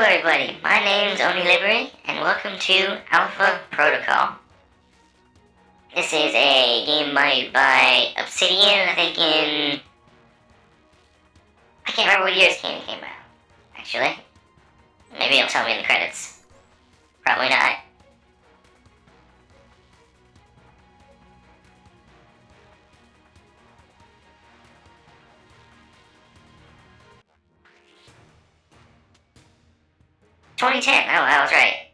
Hello everybody, my name's Oni Liberty, and welcome to Alpha Protocol. This is a game made by Obsidian, I think I can't remember what year this game came out, actually. Maybe it'll tell me in the credits. Probably not. "2010, oh, I was right.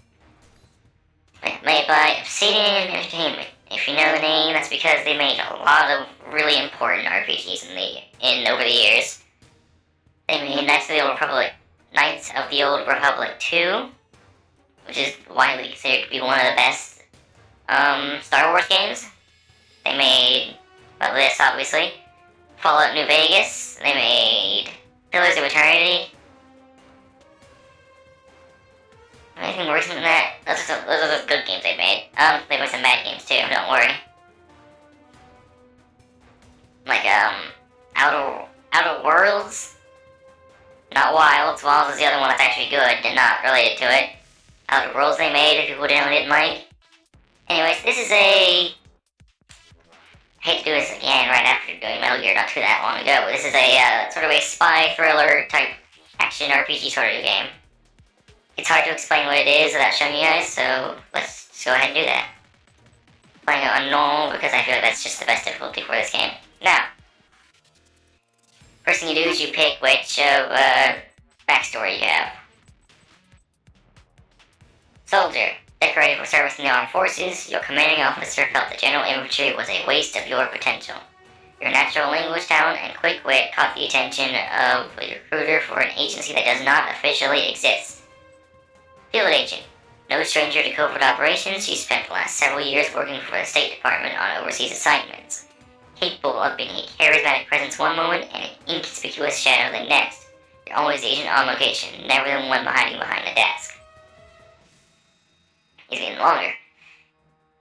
Made by Obsidian Entertainment. If you know the name, that's because they made a lot of really important RPGs over the years. They made Knights of the Old Republic 2, which is widely considered to be one of the best Star Wars games. They made, well, this obviously, Fallout New Vegas. They made Pillars of Eternity. Anything worse than that? Those are the good games they made. They made some bad games too, don't worry. Like, Outer Worlds? Not Wilds. Wilds is the other one that's actually good, and not related to it. Outer Worlds they made, if people didn't like. Anyways, this is I hate to do this again right after doing Metal Gear not too that long ago, but this is a, sort of a spy thriller type action RPG sort of game. It's hard to explain what it is without showing you guys, so let's just go ahead and do that. Playing it on normal because I feel like that's just the best difficulty for this game. Now, first thing you do is you pick which backstory you have. Soldier. Decorated for service in the armed forces, your commanding officer felt the general infantry was a waste of your potential. Your natural language talent and quick wit caught the attention of a recruiter for an agency that does not officially exist. Field agent. No stranger to covert operations, you spent the last several years working for the State Department on overseas assignments. Capable of being a charismatic presence one moment and an inconspicuous shadow the next. You're always the agent on location, never the one hiding behind a desk. He's getting longer.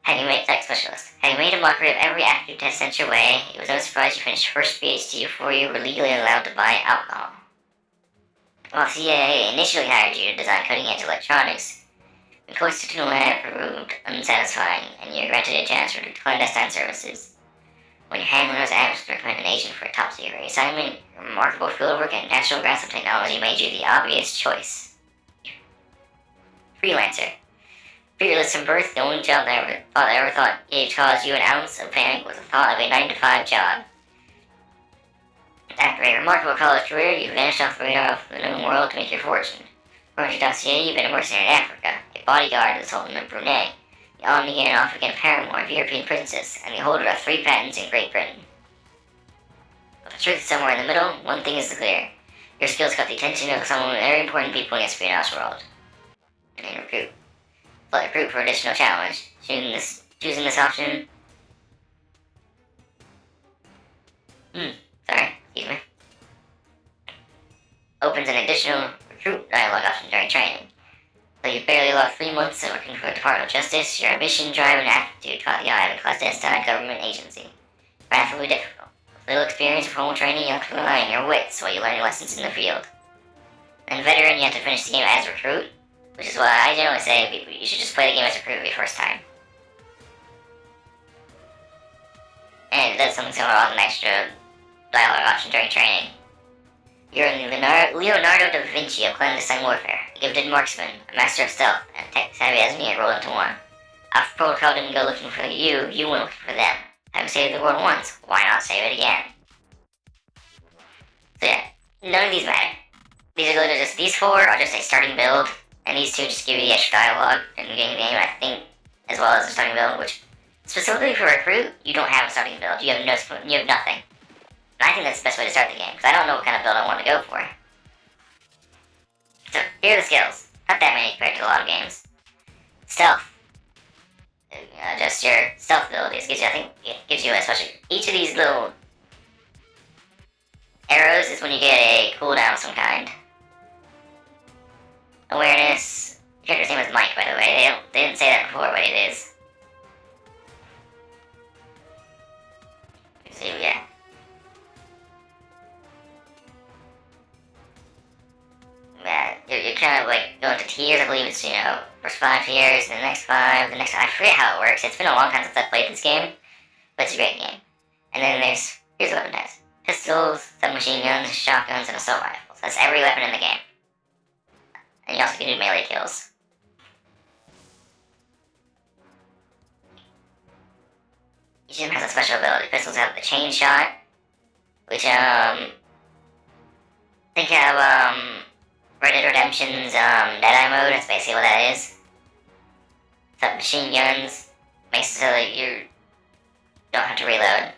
Tech specialist. Having made a mockery of every aptitude test sent your way, it was no surprise you finished first PhD before you were legally allowed to buy alcohol. While CIA initially hired you to design cutting-edge electronics, the cloistered to the lab proved unsatisfying, and you were granted a transfer to clandestine services. When your handler was asked to recommend an agent for a top-secret assignment, your remarkable fieldwork and natural grasp of technology made you the obvious choice. Freelancer. Fearless from birth, the only job I ever thought gave caused you an ounce of panic was the thought of a 9-to-5 job. After a remarkable college career, you vanished off the radar of the known world to make your fortune. According to dossier, you've been a mercenary in Africa, a bodyguard of the Sultan of Brunei, the Omnian and African paramour of European princess, and the holder of 3 patents in Great Britain. But the truth is somewhere in the middle. One thing is clear. Your skills caught the attention of some very important people in the espionage world. And recruit. Select recruit for additional challenge. Choosing this option. Sorry, excuse me. Opens an additional recruit dialogue option during training. Though you've barely lost 3 months of working for the Department of Justice, your ambition, drive, and aptitude caught the eye of a clandestine government agency. Graphically difficult. With little experience or formal training, you have to rely on your wits while you learn your lessons in the field. And veteran, you have to finish the game as recruit, which is why I generally say you should just play the game as recruit your first time. And it does something similar on an extra dialogue option during training. You're Leonardo da Vinci of clandestine warfare, a gifted marksman, a master of stealth, and tech savvy as me rolled into one. Alpha Protocol didn't go looking for you, you went looking for them. Having saved the world once, why not save it again? So yeah, none of these matter. These 4 are just a starting build, and these 2 just give you the extra dialogue in the game, I think, as well as a starting build, which, specifically for recruit, you don't have a starting build, you have nothing. And I think that's the best way to start the game, because I don't know what kind of build I want to go for. So, here are the skills. Not that many compared to a lot of games. Stealth. Just your stealth abilities. Gives you a special... Each of these little arrows is when you get a cooldown of some kind. Awareness. Your character's name is Mike, by the way. They didn't say that before, but it is. So, yeah. Your they kind of like go into tiers. I believe it's, first 5 tiers, the next 5, the next. I forget how it works. It's been a long time since I played this game, but it's a great game. And then here's the weapon types: pistols, submachine guns, shotguns, and assault rifles. That's every weapon in the game. And you also can do melee kills. Each of them has a special ability. Pistols have the chain shot, which I think have Red Dead Redemption's Deadeye mode. That's basically what that is. Submachine guns makes it so that you don't have to reload.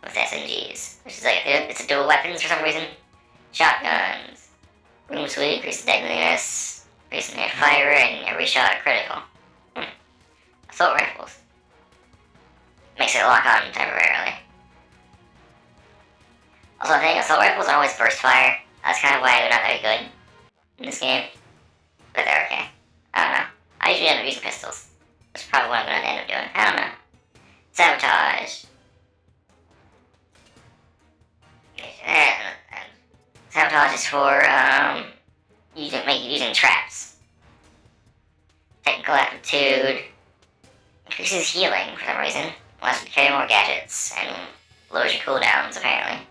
With SMGs, which is like it's a dual weapons for some reason. Shotguns, room sweep, increases deadliness, increases near fire, and every shot critical. Assault rifles makes it lock on temporarily. Also, I think assault rifles are always burst fire. That's kind of why they're not very good in this game, but they're okay. I don't know. I usually end up using pistols. That's probably what I'm going to end up doing. I don't know. Sabotage. Sabotage is for using traps. Technical aptitude increases healing for some reason, allows you to carry more gadgets, and lowers your cooldowns apparently.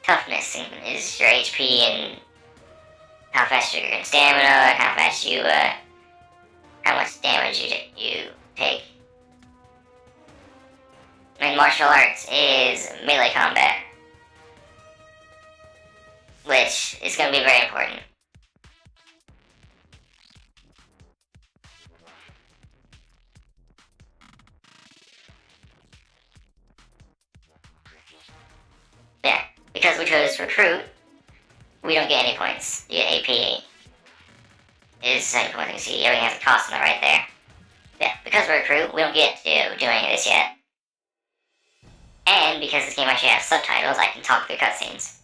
Toughness is your HP and how fast you're in stamina, and how fast you how much damage you take. And martial arts is melee combat, which is going to be very important. Yeah, because we chose recruit, we don't get any points. You get AP. Is the second point you see, everything has a cost on the right there. Yeah, because we're recruit, we don't get to do any of this yet. And because this game actually has subtitles, I can talk through cutscenes.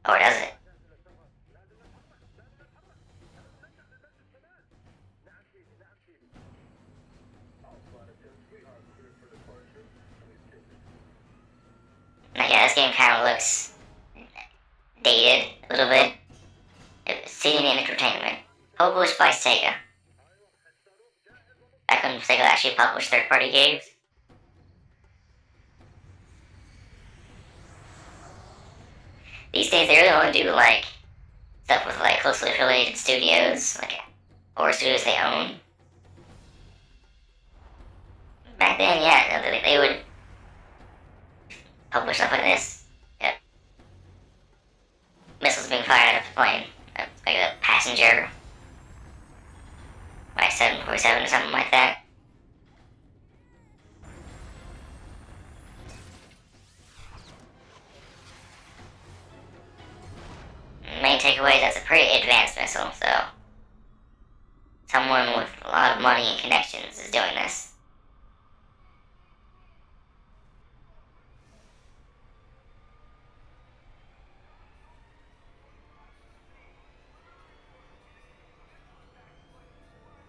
Oh, does it? Now, yeah, this game kind of looks dated a little bit. Seating and entertainment. Published by Sega. Back when Sega actually published third-party games. These days, they really only do like stuff with like closely affiliated studios, or studios they own. Back then, yeah, they would publish stuff like this. Yep. Missiles being fired out of the plane. Like a passenger, like 747 or something like that. Main takeaway, that's a pretty advanced missile, so someone with a lot of money and connections is doing this.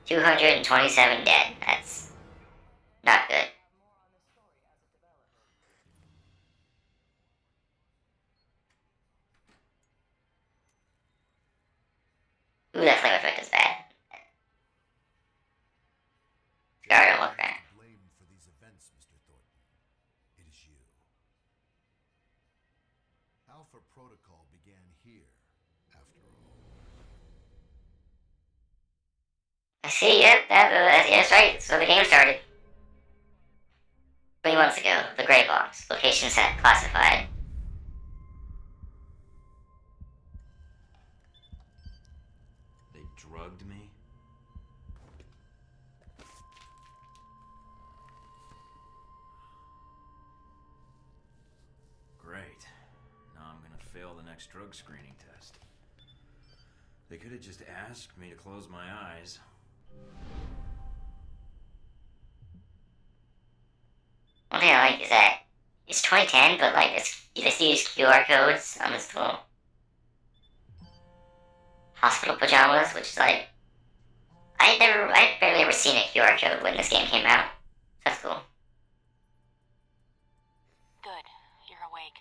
$227 dead. That's not good. Ooh, that flame effect is bad. Scar don't look right. Blamed for these events, Mr. Thornton. It is you. Alpha Protocol began here, after all. I see, yep, that's right. So the game started 3 months ago. The gray box. Location set classified. They drugged me? Great. Now I'm gonna fail the next drug screening test. They could have just asked me to close my eyes. One thing I like is that it's 2010, but like they still use QR codes on this little hospital pajamas, which is like I barely ever seen a QR code when this game came out. That's cool. Good. You're awake.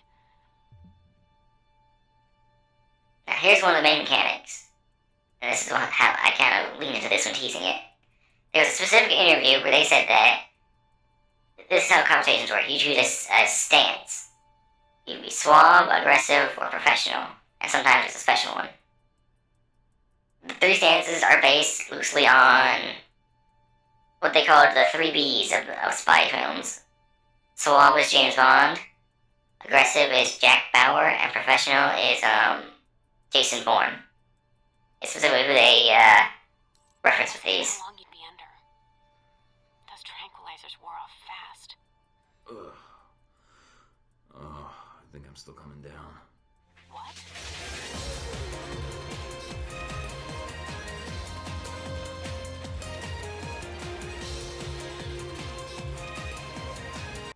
Now here's one of the main mechanics, and this is how I kind of lean into this when teasing it. There was a specific interview where they said that this is how conversations work. You choose a stance. You can be suave, aggressive, or professional, and sometimes it's a special one. The three stances are based loosely on what they called the three Bs of spy films. Suave is James Bond, aggressive is Jack Bauer, and professional is Jason Bourne. It's specifically who they reference with these. How long you'd be under? Those tranquilizers wore off fast. Ugh. Oh, I think I'm still coming down.